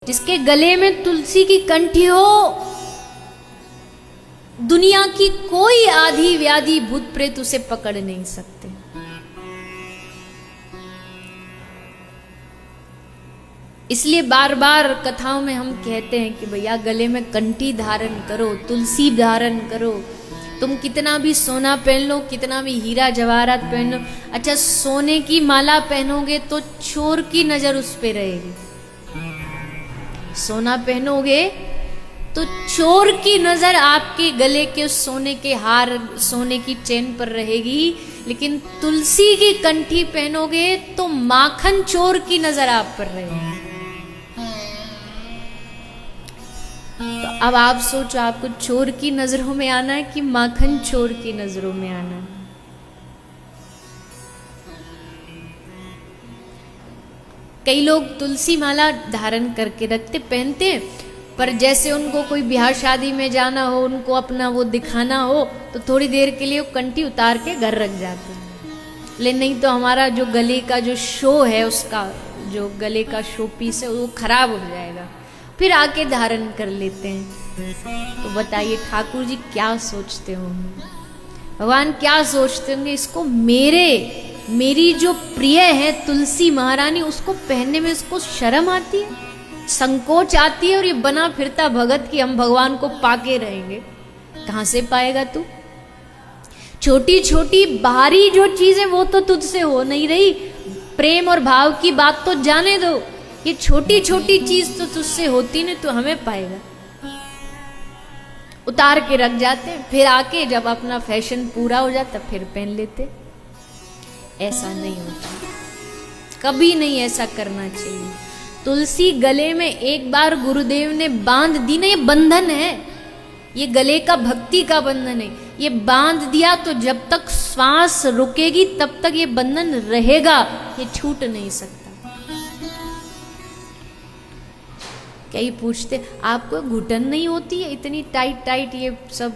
जिसके गले में तुलसी की कंठी हो, दुनिया की कोई आधी व्याधि भूत प्रेत उसे पकड़ नहीं सकते। इसलिए बार बार कथाओं में हम कहते हैं कि भैया गले में कंठी धारण करो, तुलसी धारण करो। तुम कितना भी सोना पहन लो, कितना भी हीरा जवाहरात पहन लो, अच्छा सोने की माला पहनोगे तो चोर की नजर उस पे रहेगी। सोना पहनोगे तो चोर की नजर आपके गले के सोने के हार, सोने की चेन पर रहेगी। लेकिन तुलसी की कंठी पहनोगे तो माखन चोर की नजर आप पर रहेगी। तो अब आप सोचो, आपको चोर की नजरों में आना है कि माखन चोर की नजरों में आना है? कई लोग तुलसी माला धारण करके रखते, पहनते, पर जैसे उनको कोई ब्याह शादी में जाना हो, उनको अपना वो दिखाना हो, तो थोड़ी देर के लिए वो कंठी उतार के घर रख जाते हैं। लेकिन नहीं तो हमारा जो गले का जो शो है, उसका जो गले का शो पीस है वो खराब हो जाएगा, फिर आके धारण कर लेते हैं। तो बताइए ठाकुर जी क्या सोचते होंगे, भगवान क्या सोचते होंगे? इसको मेरी जो प्रिय है तुलसी महारानी, उसको पहनने में इसको शर्म आती है, संकोच आती है, और ये बना फिरता भगत कि हम भगवान को पाके रहेंगे। कहां से पाएगा तू? छोटी छोटी बाहरी जो चीज है वो तो तुझसे हो नहीं रही, प्रेम और भाव की बात तो जाने दो, ये छोटी छोटी चीज तो तुझसे होती नहीं, तो हमें पाएगा। उतार के रख जाते, फिर आके जब अपना फैशन पूरा हो जाता फिर पहन लेते। ऐसा नहीं होता, कभी नहीं ऐसा करना चाहिए। तुलसी गले में एक बार गुरुदेव ने बांध दी ना, ये बंधन है, ये गले का भक्ति का बंधन है। ये बांध दिया तो जब तक श्वास रुकेगी तब तक ये बंधन रहेगा, ये छूट नहीं सकता। कई पूछते आपको घुटन नहीं होती है इतनी टाइट टाइट ये सब?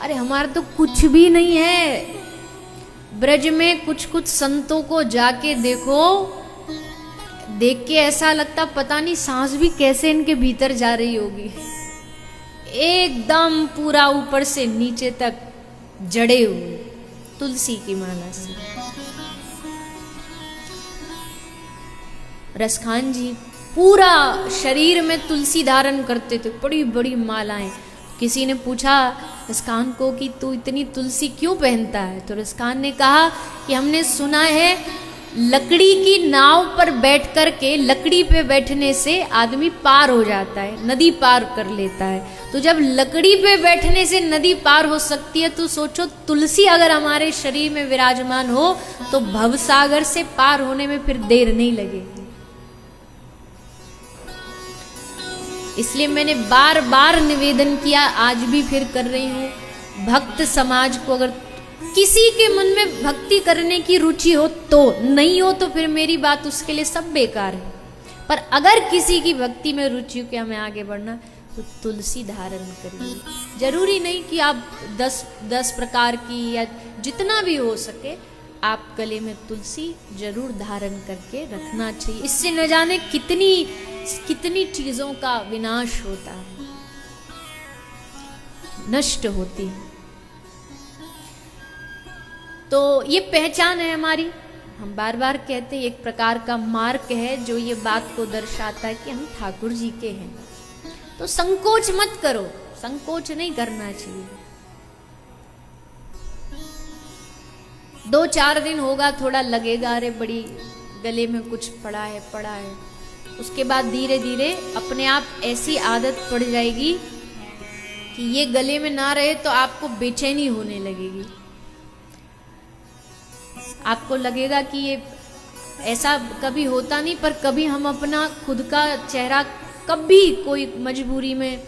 अरे हमारा तो कुछ भी नहीं है। ब्रज में कुछ कुछ संतों को जाके देखो, देख के ऐसा लगता पता नहीं सांस भी कैसे इनके भीतर जा रही होगी। एकदम पूरा ऊपर से नीचे तक जड़े हुए तुलसी की माला से। रसखान जी पूरा शरीर में तुलसी धारण करते थे, बड़ी बड़ी मालाएं। किसी ने पूछा रसखान को कि तू इतनी तुलसी क्यों पहनता है? तो रसखान ने कहा कि हमने सुना है लकड़ी की नाव पर बैठ कर के, लकड़ी पे बैठने से आदमी पार हो जाता है, नदी पार कर लेता है। तो जब लकड़ी पे बैठने से नदी पार हो सकती है, तो सोचो तुलसी अगर हमारे शरीर में विराजमान हो तो भवसागर से पार होने में फिर देर नहीं लगेगी। इसलिए मैंने बार बार निवेदन किया, आज भी फिर कर रही हूँ, भक्त समाज को अगर किसी के मन में भक्ति करने की रुचि हो तो, नहीं हो तो फिर मेरी बात उसके लिए सब बेकार है। पर अगर किसी की भक्ति में रुचि हो कि हमें आगे बढ़ना, तो तुलसी धारण करिए। जरूरी नहीं कि आप 10 प्रकार की या जितना भी हो सके आप गले में तुलसी जरूर धारण करके रखना चाहिए। इससे न जाने कितनी चीजों का विनाश होता है, नष्ट होती है। तो ये पहचान है हमारी। हम बार बार कहते हैं एक प्रकार का मार्ग है जो ये बात को दर्शाता है कि हम ठाकुर जी के हैं। तो संकोच मत करो, संकोच नहीं करना चाहिए। 2-4 दिन होगा, थोड़ा लगेगा अरे बड़ी गले में कुछ पड़ा है। उसके बाद धीरे धीरे अपने आप ऐसी आदत पड़ जाएगी कि ये गले में ना रहे तो आपको बेचैनी होने लगेगी। आपको लगेगा कि ये ऐसा कभी होता नहीं, पर कभी हम अपना खुद का चेहरा, कभी कोई मजबूरी में,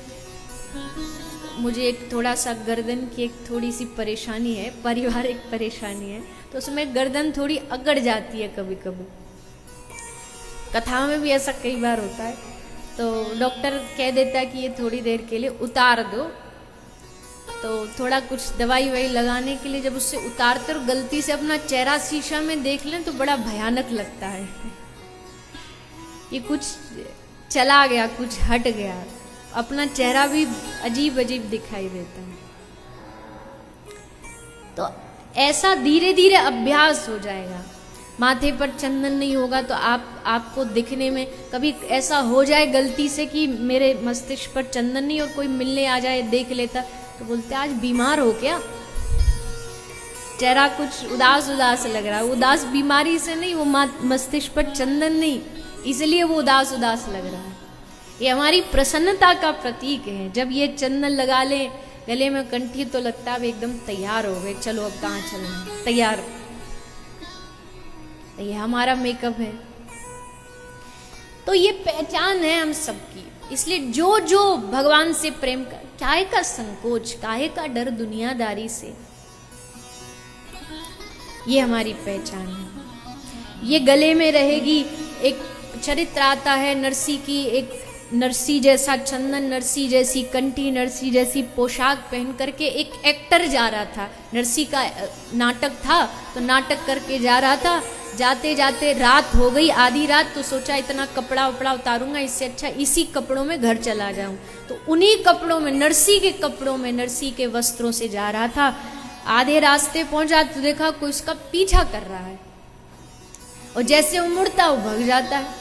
मुझे एक थोड़ा सा गर्दन की एक थोड़ी सी परेशानी है, पारिवारिक परेशानी है, तो उसमें गर्दन थोड़ी अकड़ जाती है कभी कभी। कथाओं में भी ऐसा कई बार होता है। तो डॉक्टर कह देता है कि ये थोड़ी देर के लिए उतार दो, तो थोड़ा कुछ दवाई वही लगाने के लिए जब उससे उतारते और गलती से अपना चेहरा शीशा में देख लें तो बड़ा भयानक लगता है। ये कुछ चला गया, कुछ हट गया, अपना चेहरा भी अजीब अजीब दिखाई देता है। तो ऐसा धीरे धीरे अभ्यास हो जाएगा। माथे पर चंदन नहीं होगा तो आपको दिखने में कभी ऐसा हो जाए गलती से कि मेरे मस्तिष्क पर चंदन नहीं और कोई मिलने आ जाए देख लेता तो बोलते आज बीमार हो क्या, चेहरा कुछ उदास उदास लग रहा है। उदास बीमारी से नहीं, वो मस्तिष्क पर चंदन नहीं, इसलिए वो उदास उदास लग रहा है। ये हमारी प्रसन्नता का प्रतीक है। जब ये चंदन लगा ले गले में, कंठी, तो लगता है एकदम तैयार हो गए, चलो अब कहाँ चलना है, तैयार। ये हमारा मेकअप है। तो ये पहचान है हम सबकी। इसलिए जो जो भगवान से प्रेम कर, काहे का संकोच, काहे का डर दुनियादारी से, ये हमारी पहचान है। ये गले में रहेगी। एक चरित्र आता है नरसी की, एक नरसी जैसा चंदन, नरसी जैसी कंठी, नरसी जैसी पोशाक पहन करके एक एक्टर जा रहा था। नरसी का नाटक था तो नाटक करके जा रहा था। जाते जाते रात हो गई, आधी रात, तो सोचा इतना कपड़ा उपड़ा उतारूंगा, इससे अच्छा इसी कपड़ों में घर चला जाऊं। तो उन्हीं कपड़ों में, नरसी के कपड़ों में, नरसी के वस्त्रों से जा रहा था। आधे रास्ते पहुंचा तो देखा कोई उसका पीछा कर रहा है और जैसे वो मुड़ता वो भाग जाता है।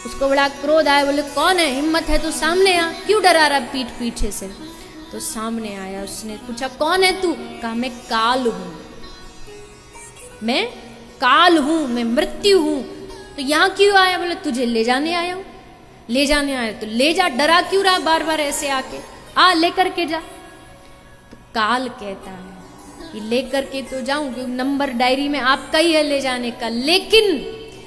उसको बड़ा क्रोध आया, बोले कौन है, हिम्मत है तो सामने आ, क्यों डरा रहा पीठ पीछे से। तो सामने आया, उसने पूछा कौन है तू, कहा मैं काल हूं, मैं काल हूं, मैं मृत्यु हूं। तो यहां क्यों आया, बोले तुझे ले जाने आया हूं। ले जाने आया तो ले जा, डरा क्यों रहा बार बार ऐसे आके, आ लेकर के जा। तो काल कहता है कि लेकर के तो जाऊं, क्योंकि नंबर डायरी में आपका ही है ले जाने का, लेकिन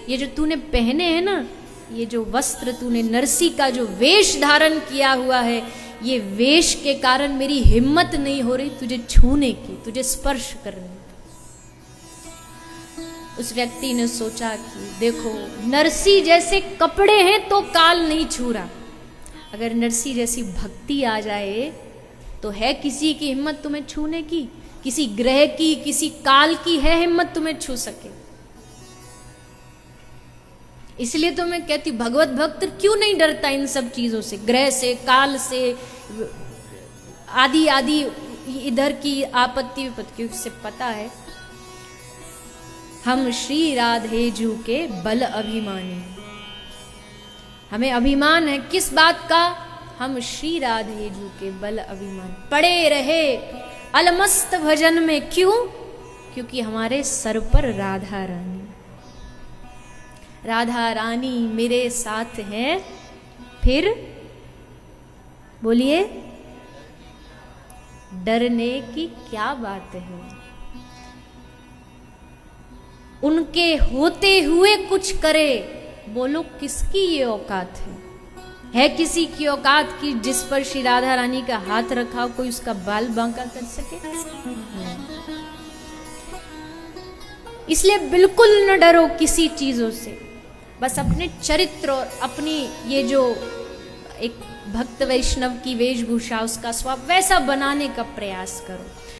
ये जो तूने पहने हैं ना, ये जो वस्त्र तूने, नरसी का जो वेश धारण किया हुआ है, ये वेश के कारण मेरी हिम्मत नहीं हो रही तुझे छूने की, तुझे स्पर्श करने की। उस व्यक्ति ने सोचा कि देखो नरसी जैसे कपड़े हैं तो काल नहीं छू रहा, अगर नरसी जैसी भक्ति आ जाए तो है किसी की हिम्मत तुम्हें छूने की, किसी ग्रह की, किसी काल की है हिम्मत तुम्हें छू सके। इसलिए तो मैं कहती भगवत भक्त क्यों नहीं डरता इन सब चीजों से, ग्रह से, काल से, आदि आदि इधर की आपत्ति विपत्ति, क्योंकि उससे पता है हम श्री राधे जू के बल अभिमानी। हमें अभिमान है किस बात का, हम श्री राधे जू के बल अभिमान, पड़े रहे अलमस्त भजन में, क्यों, क्योंकि हमारे सर पर राधा रानी, राधा रानी मेरे साथ हैं, फिर बोलिए डरने की क्या बात है। उनके होते हुए कुछ करे, बोलो किसकी ये औकात है किसी की औकात की जिस पर श्री राधा रानी का हाथ रखा हो कोई उसका बाल बांका कर सके। इसलिए बिल्कुल न डरो किसी चीजों से, बस अपने चरित्र और अपनी ये जो एक भक्त वैष्णव की वेशभूषा, उसका स्वभाव वैसा बनाने का प्रयास करो।